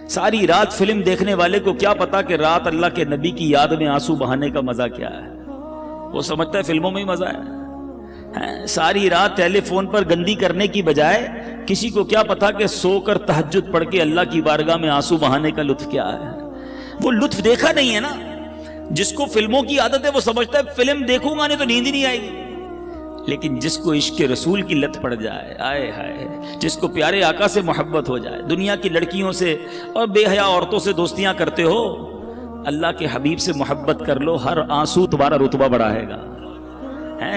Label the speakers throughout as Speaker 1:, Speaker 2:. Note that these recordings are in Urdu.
Speaker 1: ساری رات فلم دیکھنے والے کو کیا پتا کہ رات اللہ کے نبی کی یاد میں آنسو بہانے کا مزہ کیا ہے. وہ سمجھتا ہے فلموں میں ہی مزہ ہے. ساری رات ٹیلی فون پر گندی کرنے کی بجائے کسی کو کیا پتا کہ سو کر تہجد پڑھ کے اللہ کی بارگاہ میں آنسو بہانے کا لطف کیا ہے. وہ لطف دیکھا نہیں ہے نا. جس کو فلموں کی عادت ہے وہ سمجھتا ہے فلم دیکھوں گا نہیں تو نیند ہی نہیں آئے گی. لیکن جس کو عشق رسول کی لت پڑ جائے، آئے ہائے، جس کو پیارے آقا سے محبت ہو جائے، دنیا کی لڑکیوں سے اور بے حیا عورتوں سے دوستیاں کرتے ہو، اللہ کے حبیب سے محبت کر لو، ہر آنسو تمہارا رتبہ بڑھائے گا.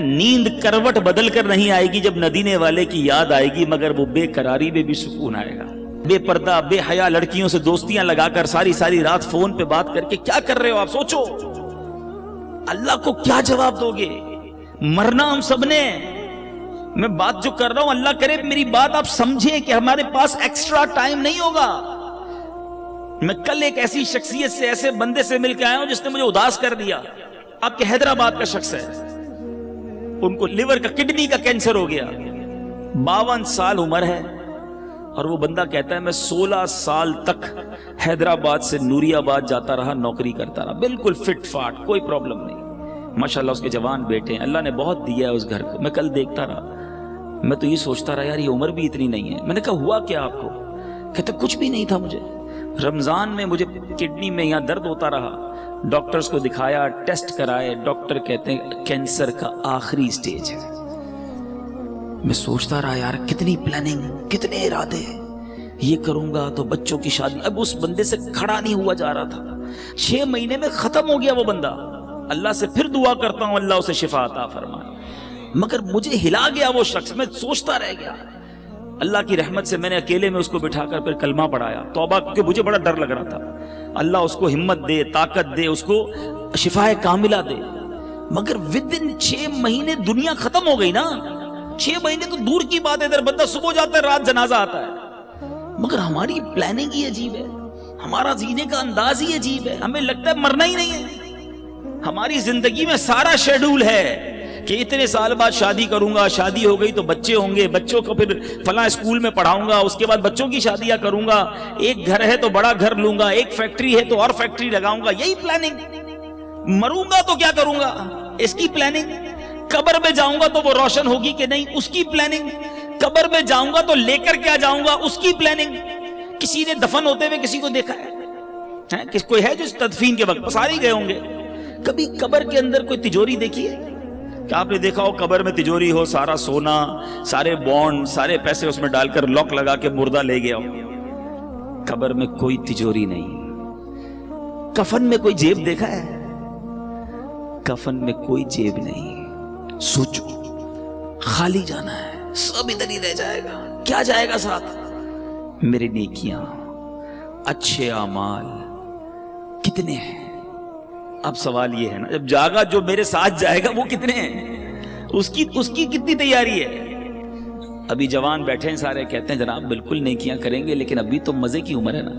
Speaker 1: نیند کروٹ بدل کر نہیں آئے گی جب مدینے والے کی یاد آئے گی، مگر وہ بے قراری میں بھی سکون آئے گا. بے پردہ بے حیا لڑکیوں سے دوستیاں لگا کر ساری رات فون پہ بات کر کے کیا کر رہے ہو آپ؟ سوچو اللہ کو کیا جواب دو گے؟ مرنا ہم سب نے. میں بات جو کر رہا ہوں اللہ کرے میری بات آپ سمجھیں کہ ہمارے پاس ایکسٹرا ٹائم نہیں ہوگا. میں کل ایک ایسی شخصیت سے، ایسے بندے سے مل کے آیا ہوں جس نے مجھے اداس کر دیا. آپ کے حیدرآباد کا شخص ہے، ان کو لیور کا کڈنی کا کینسر ہو گیا، 52 سال عمر ہے، اور وہ بندہ کہتا ہے میں 16 سال تک حیدرآباد سے نوری آباد جاتا رہا، نوکری کرتا رہا، بالکل فٹ فاٹ، کوئی پرابلم نہیں. ماشاءاللہ اس کے جوان بیٹے ہیں، اللہ نے بہت دیا ہے اس گھر کو. میں کل دیکھتا رہا، میں تو یہ سوچتا رہا یار یہ عمر بھی اتنی نہیں ہے. میں نے کہا ہوا کیا آپ کو؟ کہتا کچھ بھی نہیں تھا مجھے. رمضان میں مجھے کڈنی میں یہاں درد ہوتا رہا، ڈاکٹرز کو دکھایا، ٹیسٹ کرائے، ڈاکٹر کہتے ہیں کینسر کا آخری سٹیج ہے. میں سوچتا رہا یار کتنی پلاننگ، کتنے ارادے، یہ کروں گا تو بچوں کی شادی. اب اس بندے سے کھڑا نہیں ہوا جا رہا تھا. 6 مہینے میں ختم ہو گیا وہ بندہ. اللہ سے پھر دعا کرتا ہوں اللہ اسے شفا عطا فرمائے. مگر مجھے ہلا گیا وہ شخص، میں سوچتا رہ گیا. اللہ کی رحمت سے میں نے اکیلے میں اس کو بٹھا کر پھر کلمہ پڑھایا، توبہ، کیونکہ مجھے بڑا ڈر لگ رہا تھا. اللہ اس کو ہمت دے، طاقت دے، اس کو شفا کاملہ دے. مگر ودن 6 مہینے دنیا ختم ہو گئی نا. 6 مہینے تو دور کی بات ہے، ادھر بندہ صبح جاتا ہے رات جنازہ آتا ہے. مگر ہماری پلاننگ ہی عجیب ہے، ہمارا جینے کا انداز ہی عجیب ہے. ہمیں لگتا ہے مرنا ہی نہیں ہے. ہماری زندگی میں سارا شیڈول ہے کہ اتنے سال بعد شادی کروں گا، شادی ہو گئی تو بچے ہوں گے، بچوں کو پھر فلاں اسکول میں پڑھاؤں گا، اس کے بعد بچوں کی شادیاں کروں گا، ایک گھر ہے تو بڑا گھر لوں گا، ایک فیکٹری ہے تو اور فیکٹری لگاؤں گا. یہی پلاننگ. مروں گا تو کیا کروں گا، اس کی پلاننگ. قبر میں جاؤں گا تو وہ روشن ہوگی کہ نہیں، اس کی پلاننگ. قبر میں جاؤں گا تو لے کر کیا جاؤں گا، اس کی پلاننگ. کسی نے دفن ہوتے ہوئے کسی کو دیکھا ہے؟ کوئی ہے جو تدفین کے وقت سارے گئے ہوں گے. کبھی قبر کے اندر کوئی تجوری دیکھی ہے کہ آپ نے دیکھا ہو قبر میں تجوری ہو، سارا سونا، سارے بانڈ، سارے پیسے اس میں ڈال کر لاک لگا کے مردہ لے گیا ہو؟ قبر میں کوئی تجوری نہیں. کفن میں کوئی جیب دیکھا ہے؟ کفن میں کوئی جیب نہیں. سوچو خالی جانا ہے، سب ادھر ہی رہ جائے گا. کیا جائے گا ساتھ؟ میری نیکیاں، اچھے اعمال کتنے ہیں؟ اب سوال یہ ہے نا، جب جاگا جو میرے ساتھ جائے گا وہ کتنے ہیں؟ اس کی کتنی تیاری ہے؟ ابھی جوان بیٹھے ہیں سارے، کہتے ہیں جناب بالکل نیکیاں کریں گے، لیکن ابھی تو مزے کی عمر ہے نا.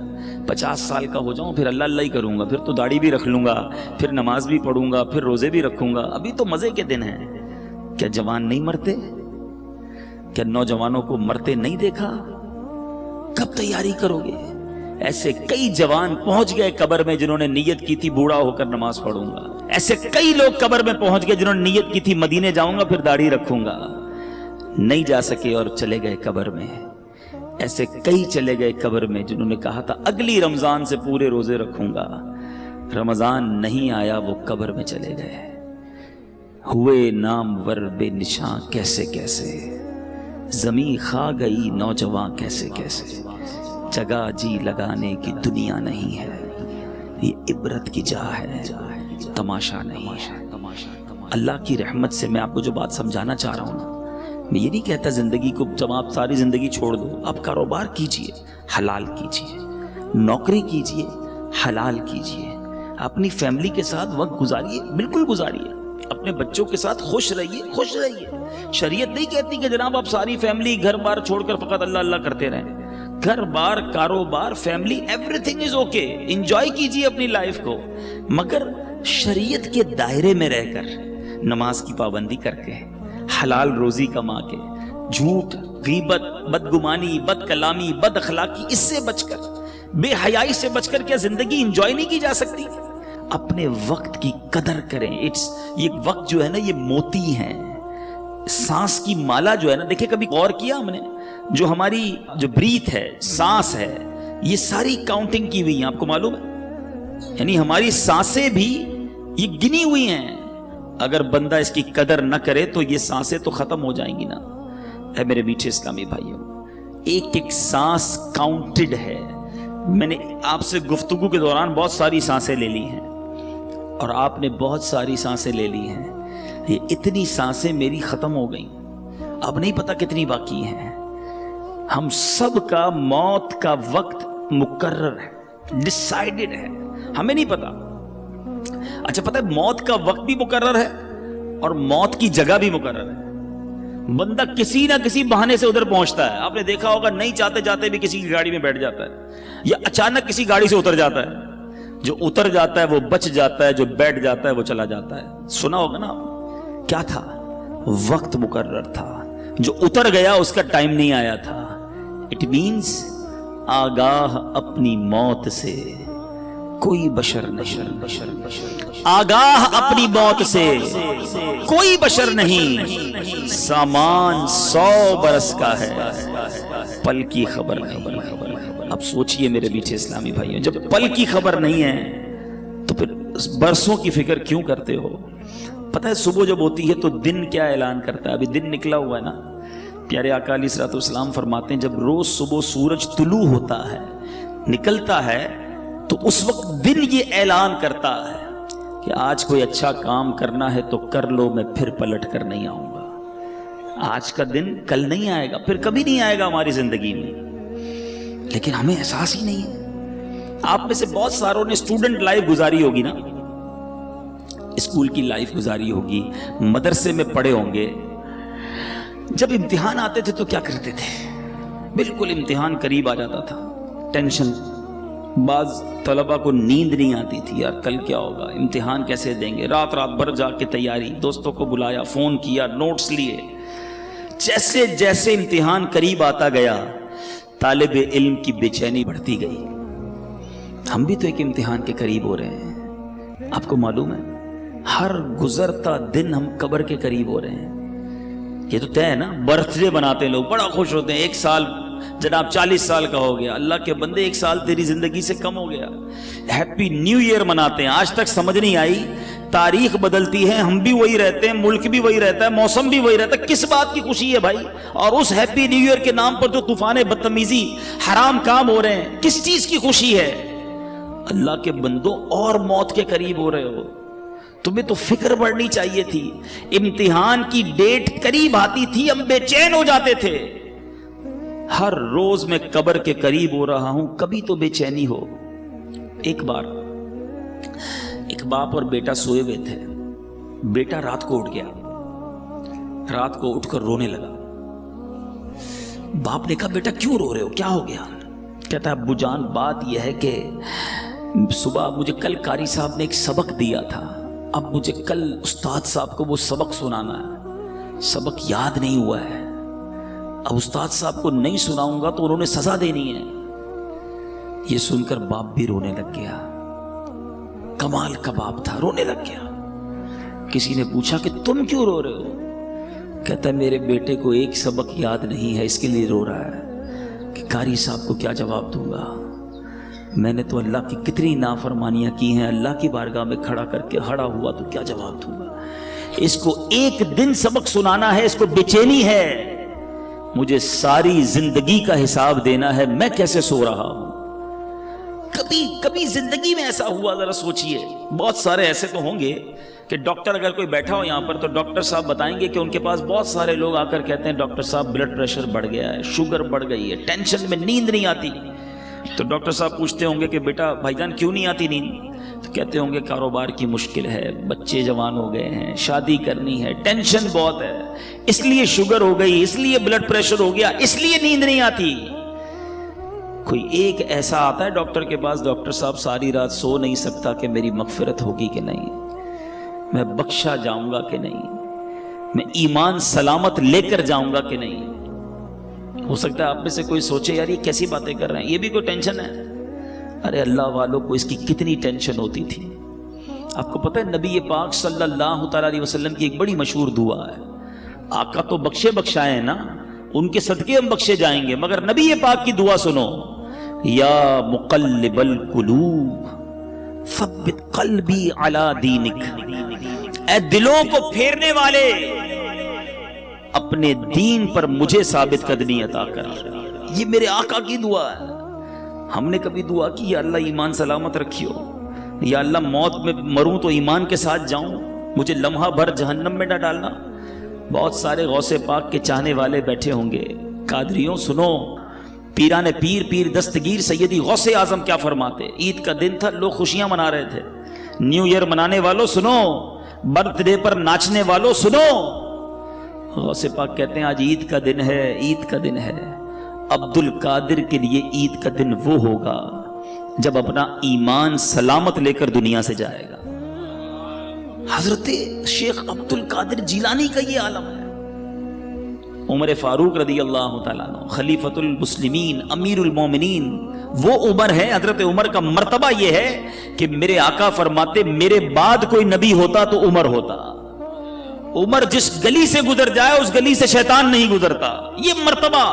Speaker 1: 50 سال کا ہو جاؤں پھر اللہ اللہ ہی کروں گا، پھر تو داڑھی بھی رکھ لوں گا، پھر نماز بھی پڑھوں گا، پھر روزے بھی رکھوں گا. ابھی تو مزے کے دن ہیں. کیا جوان نہیں مرتے؟ کیا نوجوانوں کو مرتے نہیں دیکھا؟ کب تیاری کرو گے؟ ایسے کئی جوان پہنچ گئے قبر میں جنہوں نے نیت کی تھی بوڑھا ہو کر نماز پڑھوں گا. ایسے کئی لوگ قبر میں پہنچ گئے جنہوں نے نیت کی تھی مدینے جاؤں گا پھر داڑھی رکھوں گا. نہیں جا سکے اور چلے گئے قبر میں. ایسے کئی چلے گئے قبر میں جنہوں نے کہا تھا اگلی رمضان سے پورے روزے رکھوں گا. رمضان نہیں آیا، وہ قبر میں چلے گئے. ہوئے نامور بے نشاں کیسے کیسے، زمین کھا گئی نوجوان کیسے کیسے. جگہ جی لگانے کی دنیا نہیں ہے، یہ عبرت کی جا ہے، تماشا نہیں ہے. اللہ کی رحمت سے میں آپ کو جو بات سمجھانا چاہ رہا ہوں نا، میں یہ نہیں کہتا زندگی کو جب آپ ساری زندگی چھوڑ دو. آپ کاروبار کیجئے، حلال کیجئے، نوکری کیجئے، حلال کیجئے، اپنی فیملی کے ساتھ وقت گزاریے، بالکل گزاریے، اپنے بچوں کے ساتھ خوش رہیے، خوش رہیے. شریعت نہیں کہتی کہ جناب آپ ساری فیملی گھر بار چھوڑ کر فقط اللہ اللہ کرتے رہیں. گھر بار، کاروبار، family, every thing is okay. Enjoy کیجئے اپنی لائف کو، مگر شریعت کے دائرے میں رہ کر، نماز کی پابندی کر کے، حلال روزی کما کے، جھوٹ، غیبت، بدگمانی، بد کلامی، بد اخلاقی، اس سے بچ کر بے حیائی سے بچ کر کیا زندگی انجوائے نہیں کی جا سکتی؟ اپنے وقت کی قدر کریں. یہ وقت جو ہے نا یہ موتی ہے. سانس کی مالا جو ہے نا، دیکھیں کبھی غور کیا ہم نے، جو ہماری جو بریتھ ہے، سانس ہے، یہ ساری کاؤنٹنگ کی ہوئی ہیں، آپ کو معلوم ہے؟ یعنی ہماری سانسیں بھی یہ گنی ہوئی ہیں. اگر بندہ اس کی قدر نہ کرے تو یہ سانسیں تو ختم ہو جائیں گی نا. اے میرے میٹھے اسلامی بھائیوں، ایک ایک سانس کاؤنٹڈ ہے. میں نے آپ سے گفتگو کے دوران بہت ساری سانسیں لے لی ہیں اور آپ نے بہت ساری سانسیں لے لی ہیں. یہ اتنی سانسیں میری ختم ہو گئیں، اب نہیں پتا کتنی باقی ہیں. ہم سب کا موت کا وقت مقرر ہے، ڈیسائیڈڈ ہے، ہمیں نہیں پتا. اچھا پتہ ہے موت کا وقت بھی مقرر ہے اور موت کی جگہ بھی مقرر ہے. بندہ کسی نہ کسی بہانے سے ادھر پہنچتا ہے. آپ نے دیکھا ہوگا نہیں چاہتے جاتے بھی کسی کی گاڑی میں بیٹھ جاتا ہے یا اچانک کسی گاڑی سے اتر جاتا ہے. جو اتر جاتا ہے وہ بچ جاتا ہے، جو بیٹھ جاتا ہے وہ چلا جاتا ہے. سنا ہوگا نا، کیا تھا؟ وقت مقرر تھا. جو اتر گیا اس کا ٹائم نہیں آیا تھا. اٹ مینز آگاہ اپنی موت سے کوئی بشر نہیں، آگاہ اپنی موت سے کوئی بشر نہیں. سامان 100 برس کا ہے، پل کی خبر نہیں. اب سوچئے میرے میٹھے اسلامی بھائیوں، جب پل کی خبر نہیں ہے تو پھر برسوں کی فکر کیوں کرتے ہو؟ پتہ ہے صبح جب ہوتی ہے تو دن کیا اعلان کرتا ہے؟ ابھی دن نکلا ہوا ہے نا. پیارے آقا علیہ الصلوۃ والسلام فرماتے ہیں جب روز صبح سورج طلوع ہوتا ہے، نکلتا ہے، تو اس وقت دن یہ اعلان کرتا ہے کہ آج کوئی اچھا کام کرنا ہے تو کر لو، میں پھر پلٹ کر نہیں آؤں گا. آج کا دن کل نہیں آئے گا، پھر کبھی نہیں آئے گا ہماری زندگی میں. لیکن ہمیں احساس ہی نہیں ہے. آپ میں سے بہت ساروں نے اسٹوڈنٹ لائف گزاری ہوگی نا، اسکول کی لائف گزاری ہوگی، مدرسے میں پڑھے ہوں گے. جب امتحان آتے تھے تو کیا کرتے تھے؟ بالکل امتحان قریب آ جاتا تھا، ٹینشن. بعض طلبہ کو نیند نہیں آتی تھی، یار کل کیا ہوگا، امتحان کیسے دیں گے. رات بھر جا کے تیاری، دوستوں کو بلایا، فون کیا، نوٹس لیے. جیسے جیسے امتحان قریب آتا گیا طالب علم کی بے چینی بڑھتی گئی. ہم بھی تو ایک امتحان کے قریب ہو رہے ہیں. آپ کو معلوم ہے ہر گزرتا دن ہم قبر کے قریب ہو رہے ہیں. یہ تو طے ہے نا. برتھ ڈے بناتے ہیں لوگ، بڑا خوش ہوتے ہیں. 1 سال جناب 40 سال کا ہو گیا. اللہ کے بندے 1 سال تیری زندگی سے کم ہو گیا. ہیپی نیو ایئر مناتے ہیں. آج تک سمجھ نہیں آئی، تاریخ بدلتی ہے، ہم بھی وہی رہتے ہیں، ملک بھی وہی رہتا ہے، موسم بھی وہی رہتا ہے. کس بات کی خوشی ہے بھائی؟ اور اس ہیپی نیو ایئر کے نام پر جو طوفان بدتمیزی، حرام کام ہو رہے ہیں، کس چیز کی خوشی ہے؟ اللہ کے بندوں اور موت کے قریب ہو رہے ہو. تمہیں تو فکر بڑھنی چاہیے تھی. امتحان کی ڈیٹ قریب آتی تھی ہم بے چین ہو جاتے تھے. ہر روز میں قبر کے قریب ہو رہا ہوں، کبھی تو بے چینی ہو. ایک بار ایک باپ اور بیٹا سوئے ہوئے تھے. بیٹا رات کو اٹھ گیا، رات کو اٹھ کر رونے لگا. باپ نے کہا بیٹا کیوں رو رہے ہو، کیا ہو گیا؟ کہتا ہے ابو جان بات یہ ہے کہ صبح مجھے کل قاری صاحب نے ایک سبق دیا تھا، اب مجھے کل استاد صاحب کو وہ سبق سنانا ہے، سبق یاد نہیں ہوا ہے. اب استاد صاحب کو نہیں سناؤں گا تو انہوں نے سزا دینی ہے. یہ سن کر باپ بھی رونے لگ گیا. کمال کا باپ تھا، رونے لگ گیا. کسی نے پوچھا کہ تم کیوں رو رہے ہو؟ کہتا ہے میرے بیٹے کو ایک سبق یاد نہیں ہے، اس کے لیے رو رہا ہے کہ قاری صاحب کو کیا جواب دوں گا. میں نے تو اللہ کی کتنی نافرمانیاں کی ہیں، اللہ کی بارگاہ میں کھڑا کر کے ہڑا ہوا تو کیا جواب دوں گا. اس کو ایک دن سبق سنانا ہے، اس کو بے چینی ہے. مجھے ساری زندگی کا حساب دینا ہے، میں کیسے سو رہا ہوں. کبھی زندگی میں ایسا ہوا؟ ذرا سوچئے. بہت سارے ایسے تو ہوں گے کہ ڈاکٹر اگر کوئی بیٹھا ہو یہاں پر تو ڈاکٹر صاحب بتائیں گے کہ ان کے پاس بہت سارے لوگ آ کر کہتے ہیں ڈاکٹر صاحب بلڈ پریشر بڑھ گیا ہے، شوگر بڑھ گئی ہے، ٹینشن میں نیند نہیں آتی. تو ڈاکٹر صاحب پوچھتے ہوں گے کہ بیٹا بھائی جان کیوں نہیں آتی نیند؟ تو کہتے ہوں گے کاروبار کی مشکل ہے، بچے جوان ہو گئے ہیں، شادی کرنی ہے، ٹینشن بہت ہے، اس لیے شوگر ہو گئی، اس لیے بلڈ پریشر ہو گیا، اس لیے نیند نہیں آتی. کوئی ایک ایسا آتا ہے ڈاکٹر کے پاس، ڈاکٹر صاحب ساری رات سو نہیں سکتا کہ میری مغفرت ہوگی کہ نہیں، میں بخشا جاؤں گا کہ نہیں، میں ایمان سلامت لے کر جاؤں گا کہ نہیں. ہو سکتا ہے آپ میں سے کوئی سوچے یار یہ کیسی باتیں کر رہے ہیں، یہ بھی کوئی ٹینشن ہے. ارے اللہ والوں کو اس کی کتنی ٹینشن ہوتی تھی. آپ کو پتہ ہے نبی پاک صلی اللہ تعالی علیہ وسلم کی ایک بڑی مشہور دعا ہے. آقا تو بخشے بخشائے ہیں نا, ان کے صدقے ہم بخشے جائیں گے, مگر نبی پاک کی دعا سنو, یا مقلب القلوب ثبت قلبی علی دینک, اے دلوں کو پھیرنے والے اپنے دین پر مجھے ثابت قدمی عطا کر. یہ میرے آقا کی دعا ہے. ہم نے کبھی دعا کی یا اللہ ایمان سلامت رکھیو, یا اللہ موت میں مروں تو ایمان کے ساتھ جاؤں, مجھے لمحہ بھر جہنم میں نہ ڈالنا. بہت سارے غوث پاک کے چاہنے والے بیٹھے ہوں گے. قادریوں سنو, پیران پیر پیر دستگیر سیدی غوث اعظم کیا فرماتے. عید کا دن تھا, لوگ خوشیاں منا رہے تھے. نیو ایئر منانے والوں سنو, برتھ ڈے پر ناچنے والوں سنو, غوث پاک کہتے ہیں آج عید کا دن ہے, عید کا دن ہے. عبد القادر کے لیے عید کا دن وہ ہوگا جب اپنا ایمان سلامت لے کر دنیا سے جائے گا. حضرت شیخ عبد القادر جیلانی کا یہ عالم ہے. عمر فاروق رضی اللہ تعالیٰ عنہ خلیفۃ المسلمین امیر المومنین, وہ عمر ہے. حضرت عمر کا مرتبہ یہ ہے کہ میرے آقا فرماتے میرے بعد کوئی نبی ہوتا تو عمر ہوتا. عمر جس گلی سے گزر جائے اس گلی سے شیطان نہیں گزرتا. یہ مرتبہ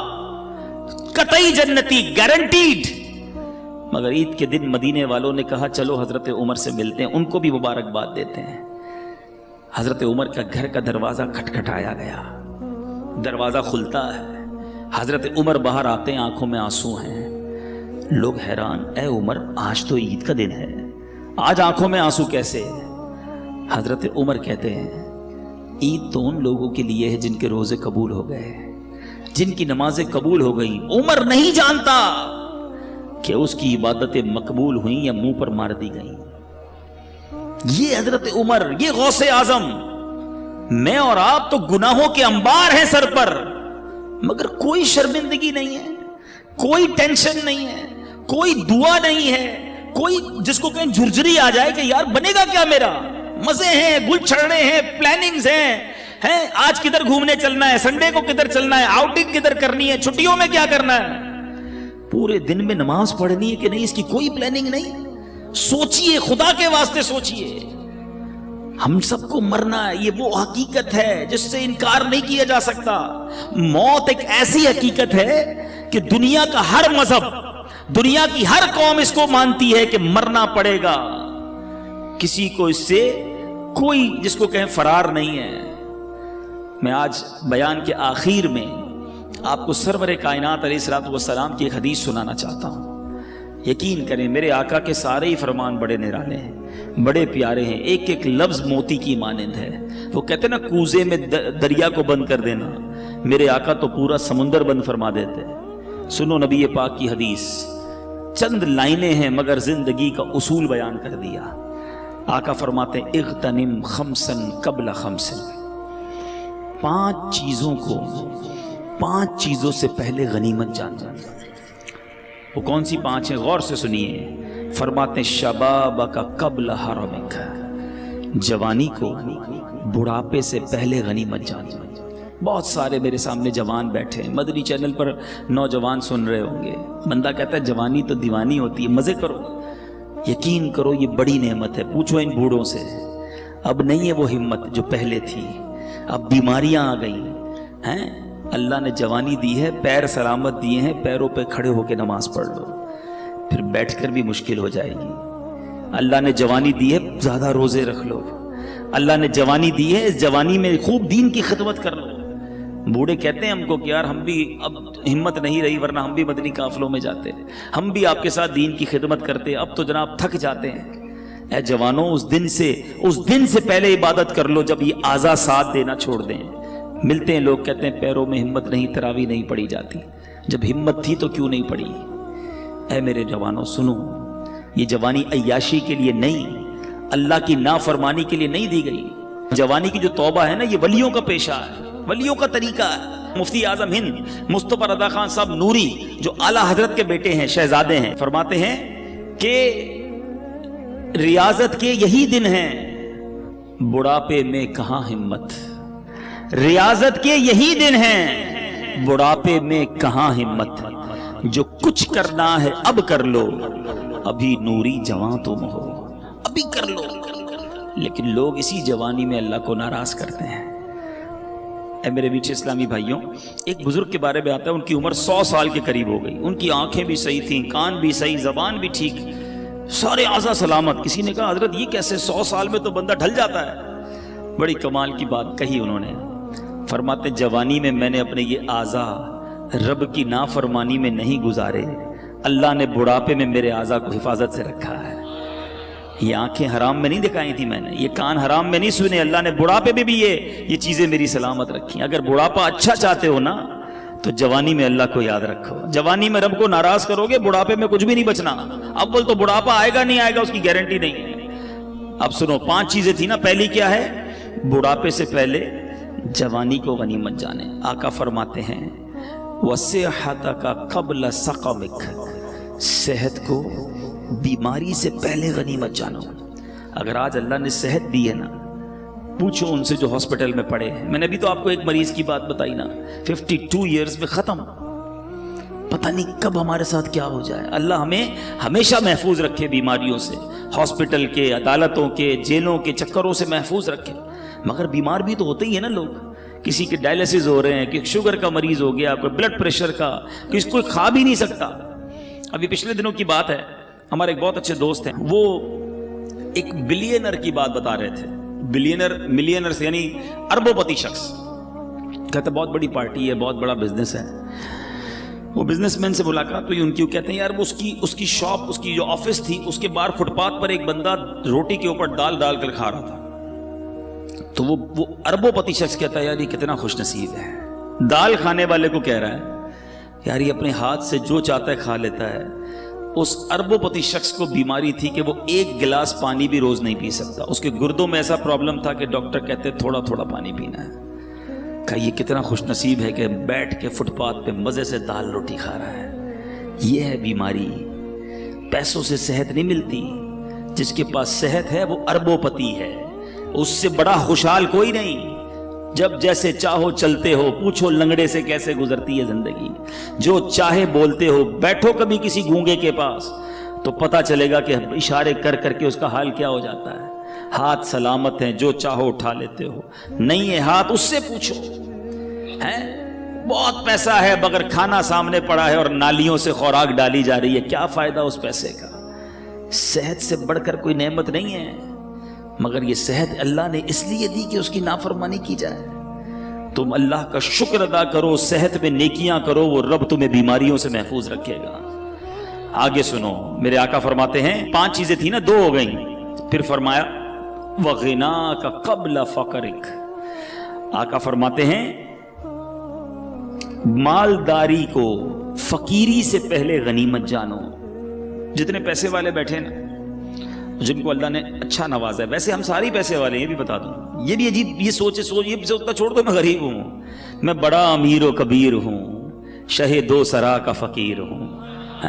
Speaker 1: قطعی جنتی, گارنٹیڈ. مگر عید کے دن مدینے والوں نے کہا چلو حضرت عمر سے ملتے ہیں, ان کو بھی مبارکباد دیتے ہیں. حضرت عمر کا گھر کا دروازہ کھٹکھٹایا گیا, دروازہ کھلتا ہے, حضرت عمر باہر آتے ہیں, آنکھوں میں آنسو ہیں. لوگ حیران, اے عمر آج تو عید کا دن ہے, آج آنکھوں میں آنسو کیسے؟ حضرت عمر کہتے ہیں عید تو ان لوگوں کے لیے ہے جن کے روزے قبول ہو گئے, جن کی نمازیں قبول ہو گئی. عمر نہیں جانتا کہ اس کی عبادتیں مقبول ہوئیں یا منہ پر مار دی گئیں. یہ حضرت عمر, یہ غوث اعظم. میں اور آپ تو گناہوں کے انبار ہیں سر پر, مگر کوئی شرمندگی نہیں ہے, کوئی ٹینشن نہیں ہے, کوئی دعا نہیں ہے, کوئی جس کو کہیں جھرجھری آ جائے کہ یار بنے گا کیا میرا. مزے ہیں, گل چھڑنے ہیں, پلاننگز ہیں, آج کدھر گھومنے چلنا ہے, سنڈے کو کدھر چلنا ہے, آؤٹنگ کدھر کرنی ہے, چھٹیوں میں کیا کرنا ہے. پورے دن میں نماز پڑھنی ہے کہ نہیں, اس کی کوئی پلاننگ نہیں. سوچئے, خدا کے واسطے سوچئے. ہم سب کو مرنا ہے, یہ وہ حقیقت ہے جس سے انکار نہیں کیا جا سکتا. موت ایک ایسی حقیقت ہے کہ دنیا کا ہر مذہب, دنیا کی ہر قوم اس کو مانتی ہے کہ مرنا پڑے گا. کسی کو اس سے کوئی جس کو کہیں فرار نہیں ہے. میں آج بیان کے آخر میں آپ کو سرور کائنات علیہ الصلوۃ والسلام کی ایک حدیث سنانا چاہتا ہوں. یقین کریں میرے آقا کے سارے ہی فرمان بڑے نرالے ہیں, بڑے پیارے ہیں, ایک ایک لفظ موتی کی مانند ہے. وہ کہتے ہیں نا کوزے میں دریا کو بند کر دینا, میرے آقا تو پورا سمندر بند فرما دیتے. سنو نبی پاک کی حدیث, چند لائنیں ہیں مگر زندگی کا اصول بیان کر دیا. آقا فرماتے ہیں اغتنم خمسن قبل خمسن, 5 چیزوں کو 5 چیزوں سے پہلے غنیمت جان. وہ کون سی 5 ہیں؟ غور سے سنیے. فرماتے ہیں شبابک قبل حرمک, جوانی کو بڑھاپے سے پہلے غنیمت جان. بہت سارے میرے سامنے جوان بیٹھے ہیں, مدنی چینل پر نوجوان سن رہے ہوں گے. بندہ کہتا ہے جوانی تو دیوانی ہوتی ہے, مزے کرو. یقین کرو یہ بڑی نعمت ہے. پوچھو ان بوڑھوں سے, اب نہیں ہے وہ ہمت جو پہلے تھی. اب بیماریاں آ گئی ہیں. اللہ نے جوانی دی ہے, پیر سلامت دیے ہیں, پیروں پہ کھڑے ہو کے نماز پڑھ لو, پھر بیٹھ کر بھی مشکل ہو جائے گی. اللہ نے جوانی دی ہے, زیادہ روزے رکھ لو. اللہ نے جوانی دی ہے, اس جوانی میں خوب دین کی خدمت کر لو. بوڑھے کہتے ہیں ہم کو کہ یار ہم بھی اب ہمت نہیں رہی, ورنہ ہم بھی مدنی قافلوں میں جاتے, ہم بھی آپ کے ساتھ دین کی خدمت کرتے, اب تو جناب تھک جاتے ہیں. اے جوانوں, اس دن سے پہلے عبادت کر لو جب یہ اعضاء ساتھ دینا چھوڑ دیں. ملتے ہیں لوگ کہتے ہیں پیروں میں ہمت نہیں, تراویح نہیں پڑی جاتی. جب ہمت تھی تو کیوں نہیں پڑی؟ اے میرے جوانوں سنو, یہ جوانی عیاشی کے لیے نہیں, اللہ کی نافرمانی کے لیے نہیں دی گئی. جوانی کی جو توبہ ہے نا, یہ ولیوں کا پیشہ ہے, ولیوں کا طریقہ ہے. مفتی اعظم ہند مصطفیٰ رضا خان صاحب نوری جو اعلیٰ حضرت کے بیٹے ہیں, شہزادے ہیں, فرماتے ہیں کہ ریاضت کے یہی دن ہیں, بڑھاپے میں کہاں ہمت. ریاضت کے یہی دن ہیں, بڑھاپے میں کہاں ہمت. جو کچھ کرنا ہے اب کر لو, ابھی نوری جوان تم ہو، ابھی کر لو. لیکن لوگ اسی جوانی میں اللہ کو ناراض کرتے ہیں. اے میرے میٹھے اسلامی بھائیوں، ایک بزرگ کے بارے میں آتا ہے، ان کی عمر 100 سال کے قریب ہو گئی. ان کی آنکھیں بھی صحیح تھیں، کان بھی صحیح، زبان بھی ٹھیک، سارے اعضاء سلامت. کسی نے کہا حضرت یہ کیسے 100 سال میں تو بندہ ڈھل جاتا ہے؟ بڑی کمال کی بات کہی انہوں نے. فرماتے جوانی میں میں نے اپنے یہ اعضاء رب کی نافرمانی میں نہیں گزارے، اللہ نے بڑھاپے میں میرے اعضاء کو حفاظت سے رکھا ہے. یہ آنکھیں حرام میں نہیں دکھائی تھی میں نے، یہ کان حرام میں نہیں سنے، اللہ نے بڑھاپے میں بھی یہ چیزیں میری سلامت رکھی. اگر بڑھاپا اچھا چاہتے ہو نا تو جوانی میں اللہ کو یاد رکھو. جوانی میں رب کو ناراض کرو گے، بڑھاپے میں کچھ بھی نہیں بچنا. اول تو بڑھاپا آئے گا نہیں آئے گا اس کی گارنٹی نہیں ہے. اب سنو، 5 چیزیں تھی نا. پہلی کیا ہے؟ بڑھاپے سے پہلے جوانی کو غنیمت جانے. آقا فرماتے ہیں وَصِحَّتَكَ قَبْلَ سَقَمِكَ، صحت کو بیماری سے پہلے غنیمت جانو. اگر آج اللہ نے صحت دی ہے نا، پوچھو ان سے جو ہاسپٹل میں پڑے ہیں. میں نے ابھی تو آپ کو ایک مریض کی بات بتائی نا، 52 ایئرز میں ختم. پتہ نہیں کب ہمارے ساتھ کیا ہو جائے. اللہ ہمیں ہمیشہ محفوظ رکھے بیماریوں سے، ہاسپٹل کے، عدالتوں کے، جیلوں کے چکروں سے محفوظ رکھے. مگر بیمار بھی تو ہوتے ہی ہیں نا لوگ. کسی کے ڈائلسس ہو رہے ہیں، کہ شوگر کا مریض ہو گیا، کوئی بلڈ پریشر کا، کسی کوئی کھا بھی نہیں سکتا. ابھی پچھلے دنوں کی بات ہے، ہمارے ایک بہت اچھے دوست ہیں، وہ ایک بلینر کی بات بتا رہے تھے. ملینر سے یعنی اربوں پتی شخص. کہتے بہت بڑی پارٹی ہے، بہت بڑا بزنس ہے. وہ بزنس مین سے ملاقات ہوئی ان کی. وہ کہتے ہیں یار وہ اس کی شاپ، اس کی جو آفس تھی، اس کے باہر فٹ پاتھ پر ایک بندہ روٹی کے اوپر دال ڈال کر کھا رہا تھا. تو وہ اربوں پتی شخص کہتا ہے یار یہ کتنا خوش نصیب ہے. دال کھانے والے کو کہہ رہا ہے یار یہ اپنے ہاتھ سے جو چاہتا ہے کھا لیتا ہے. اس اربوں پتی شخص کو بیماری تھی کہ وہ 1 گلاس پانی بھی روز نہیں پی سکتا. اس کے گردوں میں ایسا پرابلم تھا کہ ڈاکٹر کہتے تھوڑا تھوڑا پانی پینا ہے. کہا یہ کتنا خوش نصیب ہے کہ بیٹھ کے فٹ پاتھ پہ مزے سے دال روٹی کھا رہا ہے. یہ ہے بیماری. پیسوں سے صحت نہیں ملتی. جس کے پاس صحت ہے وہ اربوں پتی ہے. اس سے بڑا خوشحال کوئی نہیں. جب جیسے چاہو چلتے ہو، پوچھو لنگڑے سے کیسے گزرتی ہے زندگی. جو چاہے بولتے ہو. بیٹھو کبھی کسی گونگے کے پاس تو پتہ چلے گا کہ اشارے کر کر کے اس کا حال کیا ہو جاتا ہے. ہاتھ سلامت ہیں، جو چاہو اٹھا لیتے ہو. نہیں ہے ہاتھ، اس سے پوچھو. بہت پیسہ ہے مگر کھانا سامنے پڑا ہے اور نالیوں سے خوراک ڈالی جا رہی ہے. کیا فائدہ اس پیسے کا؟ صحت سے بڑھ کر کوئی نعمت نہیں ہے. مگر یہ صحت اللہ نے اس لیے دی کہ اس کی نافرمانی کی جائے. تم اللہ کا شکر ادا کرو، صحت میں نیکیاں کرو، وہ رب تمہیں بیماریوں سے محفوظ رکھے گا. آگے سنو، میرے آقا فرماتے ہیں 5 چیزیں تھیں نا، 2 ہو گئیں. پھر فرمایا وَغِنَاكَ قَبْلَ فَقْرِكَ. آقا فرماتے ہیں مالداری کو فقیری سے پہلے غنیمت جانو. جتنے پیسے والے بیٹھے نا، جن کو اللہ نے اچھا نوازا ہے، ویسے ہم ساری پیسے والے ہیں، یہ بھی بتا دوں. یہ بھی عجیب یہ سوچتا چھوڑ دو میں غریب ہوں، میں بڑا امیر و کبیر ہوں، شہ 2 سرا کا فقیر ہوں.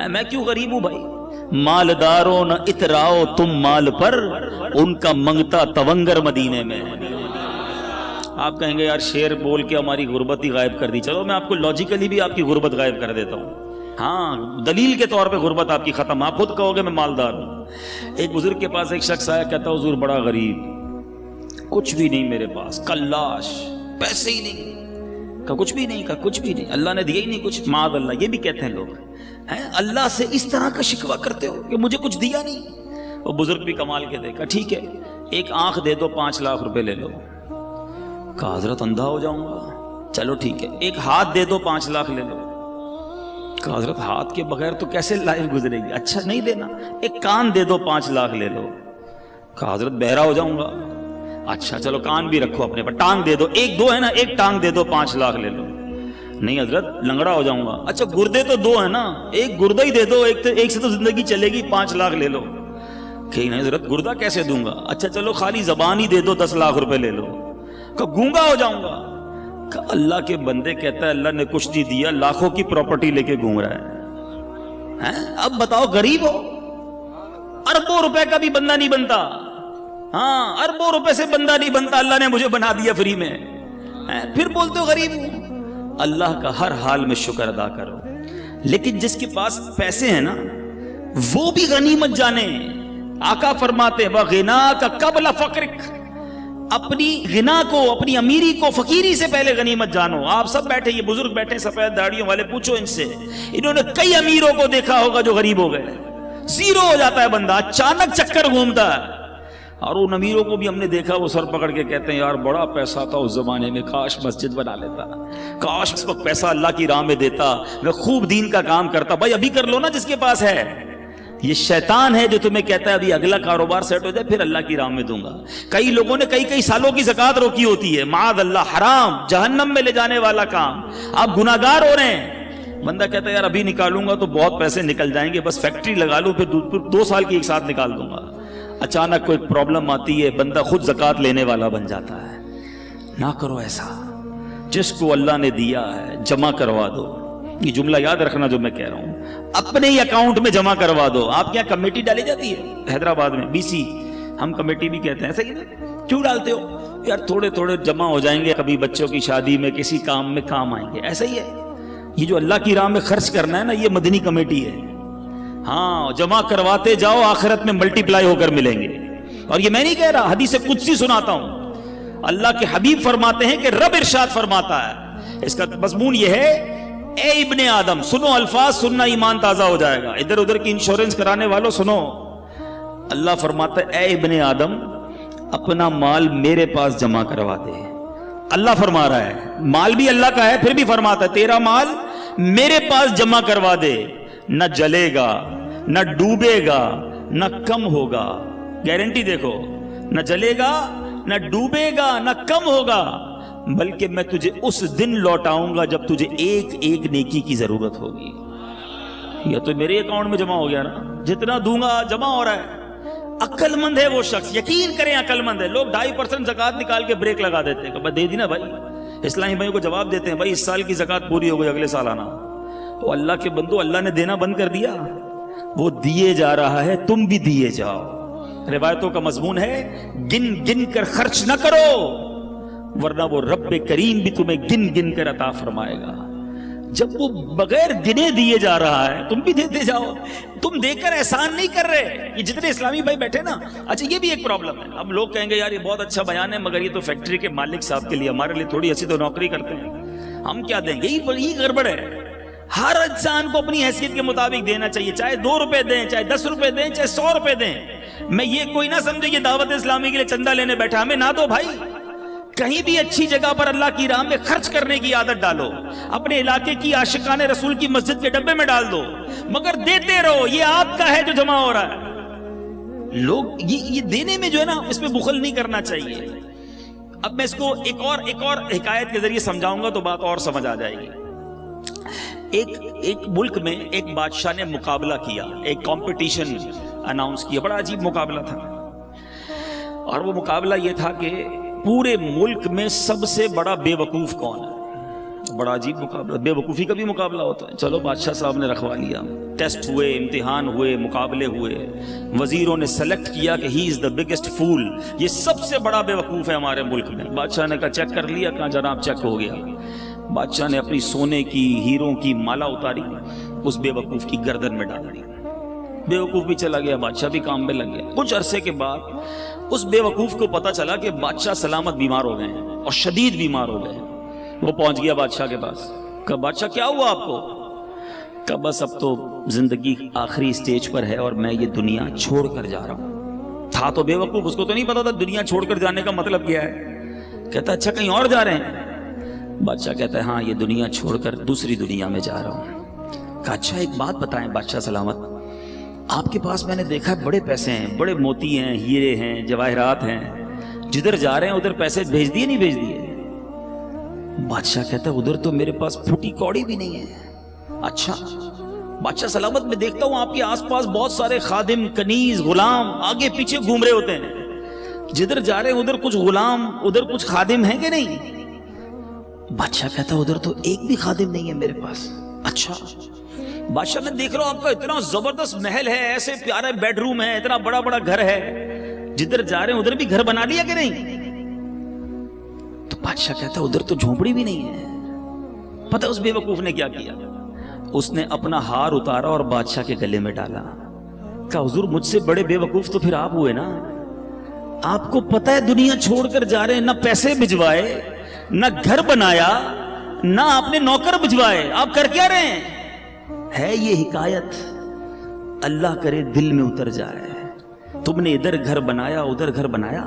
Speaker 1: میں کیوں غریب ہوں بھائی؟ مالداروں نہ اتراؤ تم مال پر، ان کا منگتا تونگر مدینے میں. آپ کہیں گے یار شعر بول کے ہماری غربت ہی غائب کر دی. چلو میں آپ کو لاجیکلی بھی آپ کی غربت غائب کر دیتا ہوں. ہاں دلیل کے طور پہ غربت آپ کی ختم. آپ خود کہو گے میں مالدار ہوں. ایک بزرگ کے پاس ایک شخص آیا، کہتا حضور بڑا غریب، کچھ بھی نہیں میرے پاس، کلاش، پیسے ہی نہیں. کہا کچھ بھی نہیں؟ کہا کچھ بھی نہیں، اللہ نے دیا ہی نہیں کچھ. معاذ اللہ. یہ بھی کہتے ہیں لوگ، اللہ سے اس طرح کا شکوہ کرتے ہو کہ مجھے کچھ دیا نہیں. وہ بزرگ بھی کمال کے دیکھا، ٹھیک ہے ایک آنکھ دے دو 5 لاکھ روپے لے لو. کہا حضرت اندھا ہو جاؤں گا. چلو ٹھیک ہے ایک ہاتھ دے دو 5 لاکھ لے لو. کہا حضرت ہاتھ کے بغیر تو کیسے لائف گزرے گی؟ اچھا نہیں دینا. ایک کان دے دو 5 لاکھ لے لو. کہا حضرت بہرا ہو جاؤں گا. اچھا چلو کان بھی رکھو اپنے پر. ٹانگ دے دو، ایک 2 ہے نا، ایک ٹانگ دے دو 5 لاکھ لے لو. نہیں حضرت لنگڑا ہو جاؤں گا. اچھا گردے تو 2 ہیں نا، ایک گردہ ہی دے دو، ایک سے تو زندگی چلے گی، 5 لاکھ لے لو. کہ نہیں حضرت گردہ کیسے دوں گا. اچھا چلو خالی زبان ہی دے دو 10 لاکھ روپے لے لو. کہ گونگا ہو جاؤں گا. کہ اللہ کے بندے کہتا ہے اللہ نے کچھ نہیں دیا، لاکھوں کی پراپرٹی لے کے گھوم رہا ہے. اب بتاؤ غریب ہو؟ اربوں روپے کا بھی بندہ نہیں بنتا. ہاں اربوں روپے سے بندہ نہیں بنتا، اللہ نے مجھے بنا دیا فری میں. پھر بولتے ہو غریب ہوں. اللہ کا ہر حال میں شکر ادا کرو. لیکن جس کے پاس پیسے ہیں نا وہ بھی غنیمت جانے. آقا فرماتے ہیں وَغِنَاكَ قَبْلَ فَقْرِكَ، اپنی غنا کو، اپنی امیری کو فقیری سے پہلے غنیمت جانو. آپ سب بیٹھے، یہ بزرگ بیٹھے سفید داڑھیوں والے، پوچھو ان سے، انہوں نے کئی امیروں کو دیکھا ہوگا جو غریب ہو گئے. زیرو ہو جاتا ہے بندہ، اچانک چکر گھومتا ہے. اور ان امیروں کو بھی ہم نے دیکھا، وہ سر پکڑ کے کہتے ہیں یار بڑا پیسہ تھا اس زمانے میں، کاش مسجد بنا لیتا، کاش اس وقت پیسہ اللہ کی راہ میں دیتا، میں خوب دین کا کام کرتا. بھائی ابھی کر لو نا جس کے پاس ہے. یہ شیطان ہے جو تمہیں کہتا ہے ابھی اگلا کاروبار سیٹ ہو جائے پھر اللہ کی راہ میں دوں گا. کئی لوگوں نے کئی سالوں کی زکوٰۃ روکی ہوتی ہے، معاذ اللہ، حرام، جہنم میں لے جانے والا کام. آپ گناہگار ہو رہے ہیں. بندہ کہتا ہے یار ابھی نکالوں گا تو بہت پیسے نکل جائیں گے، بس فیکٹری لگا لوں پھر 2 سال کی ایک ساتھ نکال دوں گا. اچانک کوئی پرابلم آتی ہے، بندہ خود زکوٰۃ لینے والا بن جاتا ہے. نہ کرو ایسا. جس کو اللہ نے دیا ہے جمع کروا دو. یہ جملہ یاد رکھنا جو میں کہہ رہا ہوں، اپنے ہی اکاؤنٹ میں جمع کروا دو. آپ کے یہاں کمیٹی ڈالی جاتی ہے حیدرآباد میں، BC، ہم کمیٹی بھی کہتے ہیں. صحیح نا؟ کیوں ڈالتے ہو؟ یار تھوڑے تھوڑے جمع ہو جائیں گے، کبھی بچوں کی شادی میں کسی کام میں کام آئیں گے. ایسا ہی ہے یہ جو اللہ کی راہ میں خرچ کرنا ہے نا، یہ مدنی کمیٹی ہے. ہاں جمع کرواتے جاؤ، آخرت میں ملٹی پلائی ہو کر ملیں گے. اور یہ میں نہیں کہہ رہا، حدیث قدسی سناتا ہوں. اللہ کے حبیب فرماتے ہیں کہ رب ارشاد فرماتا ہے، اس کا مضمون یہ ہے، اے ابن آدم، سنو الفاظ، سننا ایمان تازہ ہو جائے گا. ادھر ادھر کی انشورنس کرانے والوں سنو. اللہ فرماتا ہے اے ابن آدم، اپنا مال میرے پاس جمع کروا دے. اللہ فرما رہا ہے، مال بھی اللہ کا ہے، پھر بھی فرماتا ہے تیرا مال میرے پاس جمع کروا دے. نہ جلے گا، نہ ڈوبے گا، نہ کم ہوگا. گارنٹی دیکھو، نہ جلے گا، نہ ڈوبے گا، نہ کم ہوگا، بلکہ میں تجھے اس دن لوٹاؤں گا جب تجھے ایک ایک نیکی کی ضرورت ہوگی. یہ تو میرے اکاؤنٹ میں جمع ہو گیا نا، جتنا دوں گا جمع ہو رہا ہے. عقل مند ہے وہ شخص، یقین کریں عقل مند ہے. لوگ 2.5% زکوٰۃ نکال کے بریک لگا دیتے ہیں کہ دے دی نا بھائی. اسلامی بھائیوں کو جواب دیتے ہیں بھائی اس سال کی زکوٰۃ پوری ہو گئی، اگلے سال آنا. وہ اللہ کے بندو، اللہ نے دینا بند کر دیا؟ وہ دیے جا رہا ہے، تم بھی دیے جاؤ. روایتوں کا مضمون ہے گن گن کر خرچ نہ کرو، ورنہ وہ رب کریم بھی تمہیں گن گن کر عطا فرمائے گا. جب وہ بغیر گنے دیے جا رہا ہے تم بھی دیتے جاؤ. تم دے کر احسان نہیں کر رہے. یہ جتنے اسلامی بھائی بیٹھے نا، اچھا یہ بھی ایک پرابلم ہے. اب لوگ کہیں گے یار یہ بہت اچھا بیان ہے، مگر یہ تو فیکٹری کے مالک صاحب کے لیے، ہمارے لیے تھوڑی ایسی تو نوکری کرتے ہیں، ہم کیا دیں گے؟ یہی گڑبڑ ہے. ہر انسان کو اپنی حیثیت کے مطابق دینا چاہیے، چاہے 2 روپے دیں، چاہے 10 روپے دیں، چاہے 100 روپے دیں. میں یہ کوئی نہ سمجھے یہ دعوت اسلامی کے لیے چندہ لینے بیٹھا، ہمیں نہ دو بھائی. کہیں بھی اچھی جگہ پر اللہ کی راہ میں خرچ کرنے کی عادت ڈالو. اپنے علاقے کی عاشقان رسول کی مسجد کے ڈبے میں ڈال دو، مگر دیتے رہو. یہ آپ کا ہے جو جمع ہو رہا ہے. لوگ یہ دینے میں جو ہے نا، اس میں بخل نہیں کرنا چاہیے. اب میں اس کو ایک اور حکایت کے ذریعے سمجھاؤں گا تو بات اور سمجھ آ جائے گی. ایک ملک میں ایک بادشاہ نے مقابلہ کیا، ایک کمپٹیشن اناؤنس کیا. بڑا عجیب مقابلہ تھا، اور وہ مقابلہ یہ تھا کہ پورے ملک میں سب سے بڑا بے وقوف کون ہے. بڑا عجیب مقابلہ، بے وقوفی کا بھی مقابلہ ہوتا ہے. چلو بادشاہ صاحب نے رکھوا لیا، ٹیسٹ ہوئے، امتحان ہوئے، مقابلے ہوئے، وزیروں نے سلیکٹ کیا کہ ہی از دا بگیسٹ فول، یہ سب سے بڑا بے وقوف ہے ہمارے ملک میں. بادشاہ نے کہا چیک کر لیا؟ کہاں جناب چیک ہو گیا. بادشاہ نے اپنی سونے کی، ہیروں کی مالا اتاری، اس بے وقوف کی گردن میں ڈال دی. بے وقوف بھی چلا گیا، بادشاہ بھی کام میں لگ گیا. کچھ عرصے کے بعد اس بے وقوف کو پتا چلا کہ بادشاہ سلامت بیمار ہو گئے ہیں اور شدید بیمار ہو گئے. وہ پہنچ گیا بادشاہ کے پاس. کہا بادشاہ کیا ہوا آپ کو؟ کہا بس اب تو زندگی آخری سٹیج پر ہے اور میں یہ دنیا چھوڑ کر جا رہا ہوں. تھا تو بے وقوف، اس کو تو نہیں پتا تھا دنیا چھوڑ کر جانے کا مطلب کیا ہے. کہتا اچھا کہیں اور جا رہے ہیں؟ بادشاہ کہتا ہے ہاں یہ دنیا چھوڑ کر دوسری دنیا میں جا رہا ہوں. کہا اچھا ایک بات بتائیں بادشاہ سلامت، آپ کے پاس میں نے دیکھا بڑے پیسے ہیں، بڑے موتی ہیں، ہیرے ہیں، جواہرات ہیں، جدھر جا رہے ہیں ادھر پیسے بھیج دیے نہیں بھیج دیے؟ بادشاہ کہتا ہے ادھر تو میرے پاس پھوٹی کوڑی بھی نہیں ہے. اچھا بادشاہ سلامت میں دیکھتا ہوں آپ کے آس پاس بہت سارے خادم، کنیز، غلام آگے پیچھے گھوم رہے ہوتے ہیں، جدھر جا رہے ہیں ادھر کچھ غلام، ادھر کچھ خادم ہیں کہ نہیں؟ بادشاہ کہتا ہے ادھر تو ایک بھی خادم نہیں ہے میرے پاس. اچھا بادشاہ میں دیکھ رہا ہوں آپ کا اتنا زبردست محل ہے، ایسے پیارے بیڈ روم ہے، اتنا بڑا بڑا گھر ہے، جدھر جا رہے ہیں ادھر بھی گھر بنا لیا کہ نہیں؟ تو بادشاہ کہتا ہے ادھر تو جھونپڑی بھی نہیں ہے. پتہ اس بے وقوف نے کیا کیا؟ اس نے اپنا ہار اتارا اور بادشاہ کے گلے میں ڈالا. کہا حضور مجھ سے بڑے بے وقوف تو پھر آپ ہوئے نا. آپ کو پتہ ہے دنیا چھوڑ کر جا رہے ہیں, نہ پیسے بھجوائے, نہ گھر بنایا, نہ آپ نے نوکر بھجوائے, آپ کر کیا رہے ہیں؟ ہے یہ حکایت, اللہ کرے دل میں اتر جائے. تم نے ادھر گھر بنایا ادھر گھر بنایا,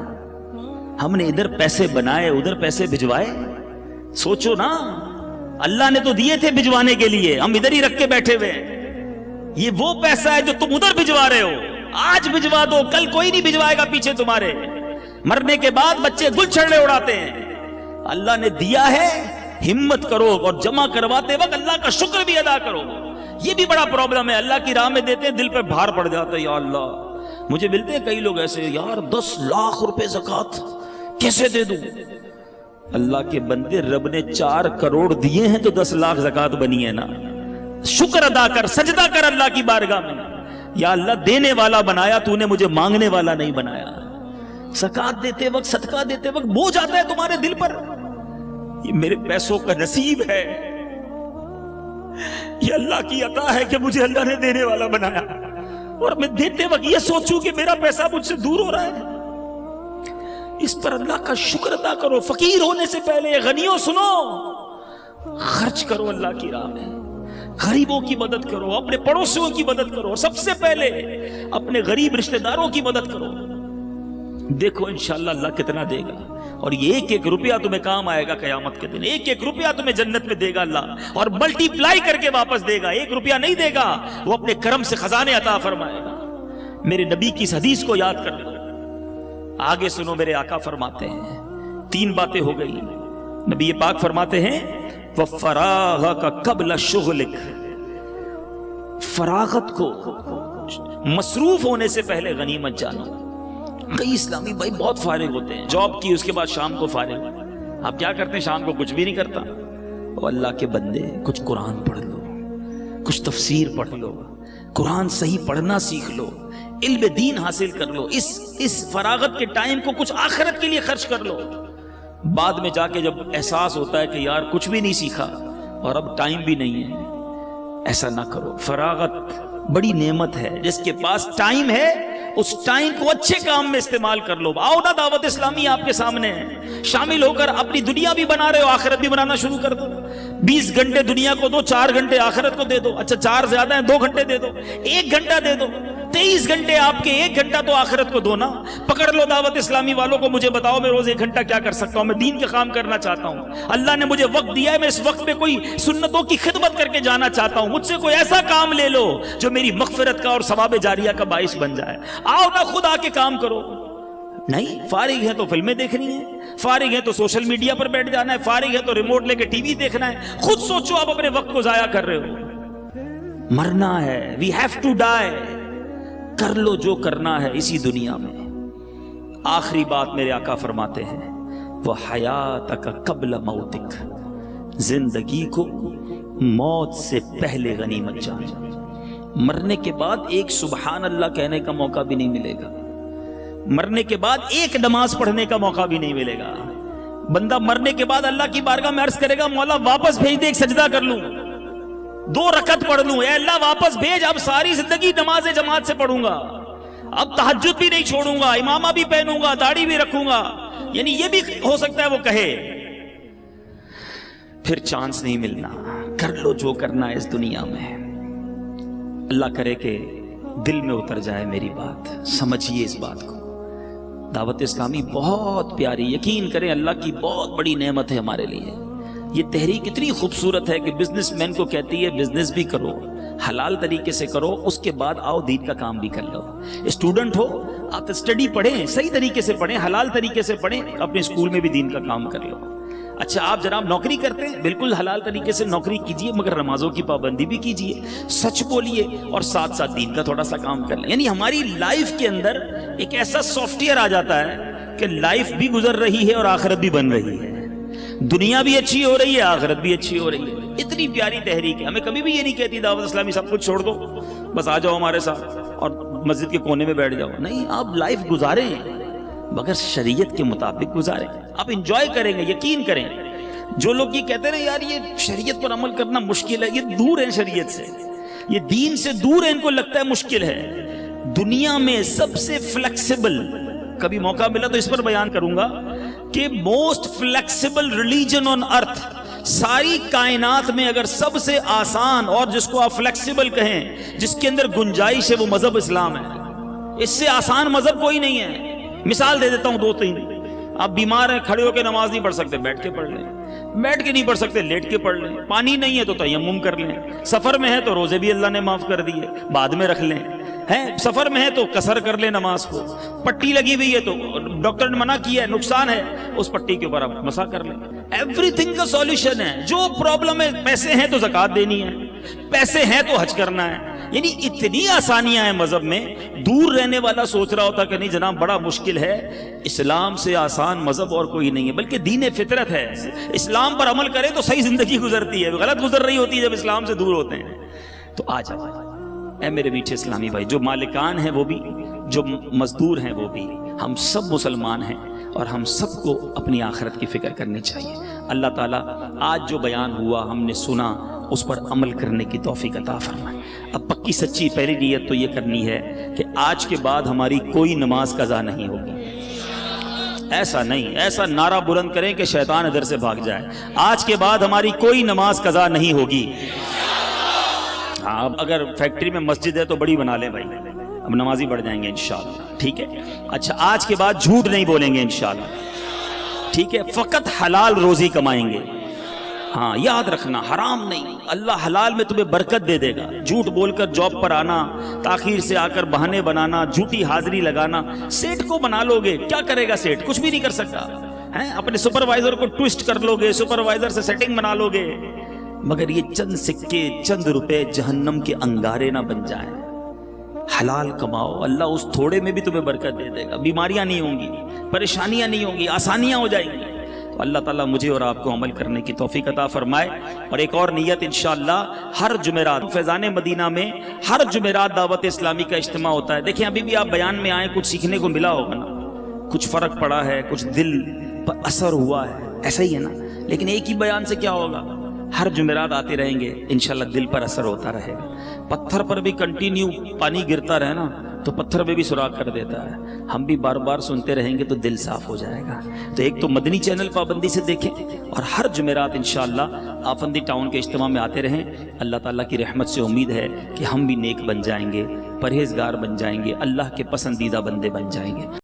Speaker 1: ہم نے ادھر پیسے بنائے ادھر پیسے بھجوائے. سوچو نا, اللہ نے تو دیے تھے بھجوانے کے لیے, ہم ادھر ہی رکھ کے بیٹھے ہوئے. یہ وہ پیسہ ہے جو تم ادھر بھجوا رہے ہو, آج بھجوا دو, کل کوئی نہیں بھجوائے گا پیچھے تمہارے. مرنے کے بعد بچے گل چھڑے اڑاتے ہیں. اللہ نے دیا ہے, ہمت کرو اور جمع کرواتے وقت اللہ کا شکر بھی ادا کرو. یہ بھی بڑا پرابلم ہے, اللہ کی راہ میں دیتے ہیں دل پہ بھار پڑ جاتا ہے. یا اللہ, مجھے ملتے ہیں کئی لوگ ایسے, یار 10 لاکھ روپے زکوٰۃ کیسے دے دوں؟ اللہ کے بندے, رب نے 4 کروڑ دیے ہیں تو 10 لاکھ زکوٰۃ بنی ہے نا. شکر ادا کر, سجدہ کر اللہ کی بارگاہ میں. یا اللہ دینے والا بنایا تو نے, مجھے مانگنے والا نہیں بنایا. زکوٰۃ دیتے وقت, صدقہ دیتے وقت بوجھ آتا ہے تمہارے دل پر, یہ میرے پیسوں کا نصیب ہے, یہ اللہ کی عطا ہے کہ مجھے اللہ نے دینے والا بنایا, اور میں دیتے وقت یہ سوچوں کہ میرا پیسہ مجھ سے دور ہو رہا ہے. اس پر اللہ کا شکر ادا کرو. فقیر ہونے سے پہلے غنیوں سنو, خرچ کرو اللہ کی راہ میں, غریبوں کی مدد کرو, اپنے پڑوسیوں کی مدد کرو, سب سے پہلے اپنے غریب رشتہ داروں کی مدد کرو. دیکھو انشاءاللہ اللہ کتنا دے گا, اور یہ 1-1 روپیہ تمہیں کام آئے گا قیامت کے دن. 1-1 روپیہ تمہیں جنت میں دے گا اللہ, اور ملٹی پلائی کر کے واپس دے گا. 1 روپیہ نہیں دے گا, وہ اپنے کرم سے خزانے عطا فرمائے گا. میرے نبی کی اس حدیث کو یاد کر لو. آگے سنو, میرے آقا فرماتے ہیں 3 باتیں ہو گئی. نبی پاک فرماتے ہیں وَفَرَاغَكَ قَبْلَ شُغْلِكَ, فراغت کو, مصروف ہونے سے پہلے غنیمت جانو. کئی اسلامی بھائی بہت فارغ ہوتے ہیں, جاب کی اس کے بعد شام کو فارغ. آپ کیا کرتے ہیں شام کو؟ کچھ بھی نہیں کرتا. او اللہ کے بندے, کچھ قرآن پڑھ لو, کچھ تفسیر پڑھ لو, قرآن صحیح پڑھنا سیکھ لو, علم دین حاصل کر لو. اس فراغت کے ٹائم کو کچھ آخرت کے لیے خرچ کر لو. بعد میں جا کے جب احساس ہوتا ہے کہ یار کچھ بھی نہیں سیکھا اور اب ٹائم بھی نہیں ہے, ایسا نہ کرو. فراغت بڑی نعمت ہے. جس کے پاس ٹائم ہے اس ٹائم کو اچھے کام میں استعمال کر لو. آؤ نا, دعوت اسلامی آپ کے سامنے ہے, شامل ہو کر اپنی دنیا بھی بنا رہے ہو, آخرت بھی بنانا شروع کر دو. 20 گھنٹے دنیا کو دو, 4 گھنٹے آخرت کو دے دو. اچھا 4 زیادہ ہیں, 2 گھنٹے دے دو, 1 گھنٹہ دے دو. 23 گھنٹے آپ کے, 1 گھنٹہ تو آخرت کو دو نا. پکڑ لو دعوت اسلامی والوں کو, مجھے بتاؤ میں روز 1 گھنٹہ کیا کر سکتا ہوں؟ میں دین کا کام کرنا چاہتا ہوں, اللہ نے مجھے وقت دیا ہے, میں اس وقت میں کوئی سنتوں کی خدمت کر کے جانا چاہتا ہوں. مجھ سے کوئی ایسا کام لے لو جو میری مغفرت کا اور ثواب جاریہ کا باعث بن جائے. آؤ نا, خود آ کے کام کرو. نہیں, فارغ ہے تو فلمیں دیکھنی ہے, فارغ ہے تو سوشل میڈیا پر بیٹھ جانا ہے, فارغ ہے تو ریموٹ لے کے ٹی وی دیکھنا ہے. خود سوچو, آپ اپنے وقت کو ضائع کر رہے ہو. مرنا ہے, وی ہیو ٹو ڈائی. کر لو جو کرنا ہے اسی دنیا میں. آخری بات میرے آقا فرماتے ہیں وَحَيَاتَكَ قَبْلَ مَوْتِكَ, زندگی کو موت سے پہلے غنیمت جان. مرنے کے بعد ایک سبحان اللہ کہنے کا موقع بھی نہیں ملے گا, مرنے کے بعد ایک نماز پڑھنے کا موقع بھی نہیں ملے گا. بندہ مرنے کے بعد اللہ کی بارگاہ میں عرض کرے گا مولا واپس بھیج دے, ایک سجدہ کر لوں, 2 رکعت پڑھ لوں, اے اللہ واپس بھیج, اب ساری زندگی نماز جماعت سے پڑھوں گا, اب تہجد بھی نہیں چھوڑوں گا, امامہ بھی پہنوں گا, داڑھی بھی رکھوں گا. یعنی یہ بھی ہو سکتا ہے وہ کہے. پھر چانس نہیں ملنا. کر لو جو کرنا ہے اس دنیا میں. اللہ کرے کہ دل میں اتر جائے میری بات, سمجھیے اس بات کو. دعوت اسلامی بہت پیاری, یقین کریں اللہ کی بہت بڑی نعمت ہے ہمارے لیے. یہ تحریک اتنی خوبصورت ہے کہ بزنس مین کو کہتی ہے بزنس بھی کرو, حلال طریقے سے کرو, اس کے بعد آؤ دین کا کام بھی کر لو. اسٹوڈنٹ ہو آپ اسٹڈی پڑھیں, صحیح طریقے سے پڑھیں, حلال طریقے سے پڑھیں, اپنے اسکول میں بھی دین کا کام کر لو. اچھا آپ جناب نوکری کرتے ہیں, بالکل حلال طریقے سے نوکری کیجئے, مگر نمازوں کی پابندی بھی کیجئے, سچ بولیے, اور ساتھ ساتھ دین کا تھوڑا سا کام کر لیں. یعنی ہماری لائف کے اندر ایک ایسا سافٹ ویئر آ جاتا ہے کہ لائف بھی گزر رہی ہے اور آخرت بھی بن رہی ہے, دنیا بھی اچھی ہو رہی ہے, آخرت بھی اچھی ہو رہی ہے. اتنی پیاری تحریک ہے. ہمیں کبھی بھی یہ نہیں کہتی دعوت اسلامی سب کچھ چھوڑ دو, بس آ جاؤ ہمارے ساتھ اور مسجد کے کونے میں بیٹھ جاؤ. نہیں, آپ لائف گزاریں مگر شریعت کے مطابق گزاریں. آپ انجوائے کریں گے, یقین کریں. جو لوگ یہ کہتے ہیں یار یہ شریعت پر عمل کرنا مشکل ہے, یہ دور ہیں شریعت سے, یہ دین سے دور ہے, ان کو لگتا ہے مشکل ہے. دنیا میں سب سے فلیکسیبل، کبھی موقع ملا تو اس پر بیان کروں گا کہ موسٹ فلیکسیبل ریلیجن آن ارتھ، ساری کائنات میں اگر سب سے آسان اور جس کو آپ فلیکسیبل کہیں، جس کے اندر گنجائش ہے، وہ مذہب اسلام ہے۔ اس سے آسان مذہب کوئی نہیں ہے۔ مثال دے دیتا ہوں 2-3۔ آپ بیمار ہیں، کھڑے ہو کے نماز نہیں پڑھ سکتے، بیٹھ کے پڑھ لیں۔ بیٹھ کے نہیں پڑھ سکتے، لیٹ کے پڑھ لیں۔ پانی نہیں ہے تو تیمم کر لیں۔ سفر میں ہے تو روزے بھی اللہ نے معاف کر دیے، بعد میں رکھ لیں۔ سفر میں ہے تو قصر کر لیں نماز کو۔ پٹی لگی ہوئی ہے تو ڈاکٹر نے منع کیا ہے، نقصان ہے، اس پٹی کے اوپر آپ مسح کر لیں۔ ایوری تھنگ کا سولوشن ہے۔ جو پرابلم ہے، پیسے ہیں تو زکوٰۃ دینی ہے، پیسے ہیں تو حج کرنا ہے۔ یعنی اتنی آسانیاں ہیں مذہب میں۔ دور رہنے والا سوچ رہا ہوتا کہ نہیں جناب بڑا مشکل ہے، اسلام سے آسان مذہب اور کوئی نہیں ہے، بلکہ دین فطرت ہے۔ اسلام پر عمل کرے تو صحیح زندگی گزرتی ہے، غلط گزر رہی ہوتی ہے جب اسلام سے دور ہوتے ہیں۔ تو آ جاؤ اے میرے میٹھے اسلامی بھائی، جو مالکان ہیں وہ بھی، جو مزدور ہیں وہ بھی، ہم سب مسلمان ہیں اور ہم سب کو اپنی آخرت کی فکر کرنی چاہیے۔ اللہ تعالیٰ آج جو بیان ہوا، ہم نے سنا، اس پر عمل کرنے کی توفیق عطا فرمائے۔ اب پکی سچی پہلی نیت تو یہ کرنی ہے کہ آج کے بعد ہماری کوئی نماز قضا نہیں ہوگی۔ ایسا نہیں، ایسا نعرہ بلند کریں کہ شیطان ادھر سے بھاگ جائے۔ آج کے بعد ہماری کوئی نماز قضا نہیں ہوگی۔ ہاں، اب اگر فیکٹری میں مسجد ہے تو بڑی بنا لیں بھائی، اب نمازی بڑھ جائیں گے انشاءاللہ، ٹھیک ہے؟ اچھا، آج کے بعد جھوٹ نہیں بولیں گے انشاءاللہ، ٹھیک ہے؟ فقط حلال روزی کمائیں گے۔ ہاں، یاد رکھنا، حرام نہیں۔ اللہ حلال میں تمہیں برکت دے دے گا۔ جھوٹ بول کر جاب پر آنا، تاخیر سے آ کر بہانے بنانا، جھوٹی حاضری لگانا، سیٹ کو بنا لو گے، کیا کرے گا سیٹ؟ کچھ بھی نہیں کر سکتا۔ اپنے سپروائزر کو ٹوسٹ کر لو گے، سپروائزر سے سیٹنگ بنا لو گے، مگر یہ چند سکے، چند روپے جہنم کے انگارے نہ بن جائیں۔ حلال کماؤ، اللہ اس تھوڑے میں بھی تمہیں برکت دے دے گا۔ بیماریاں نہیں ہوں گی، پریشانیاں نہیں ہوں گی، آسانیاں ہو جائیں گی۔ تو اللہ تعالیٰ مجھے اور آپ کو عمل کرنے کی توفیق عطا فرمائے۔ اور ایک اور نیت انشاءاللہ، ہر جمعرات فیضان مدینہ میں ہر جمعرات دعوت اسلامی کا اجتماع ہوتا ہے۔ دیکھیں، ابھی بھی آپ بیان میں آئیں، کچھ سیکھنے کو ملا ہوگا نا، کچھ فرق پڑا ہے، کچھ دل پر اثر ہوا ہے، ایسا ہی ہے نا؟ لیکن ایک ہی بیان سے کیا ہوگا؟ ہر جمعرات آتے رہیں گے، انشاءاللہ دل پر اثر ہوتا رہے گا۔ پتھر پر بھی کنٹینیو پانی گرتا رہے نا تو پتھر میں بھی سراغ کر دیتا ہے۔ ہم بھی بار بار سنتے رہیں گے تو دل صاف ہو جائے گا۔ تو ایک تو مدنی چینل پابندی سے دیکھیں، اور ہر جمعرات انشاءاللہ آفندی ٹاؤن کے اجتماع میں آتے رہیں۔ اللہ تعالیٰ کی رحمت سے امید ہے کہ ہم بھی نیک بن جائیں گے، پرہیزگار بن جائیں گے، اللہ کے پسندیدہ بندے بن جائیں گے۔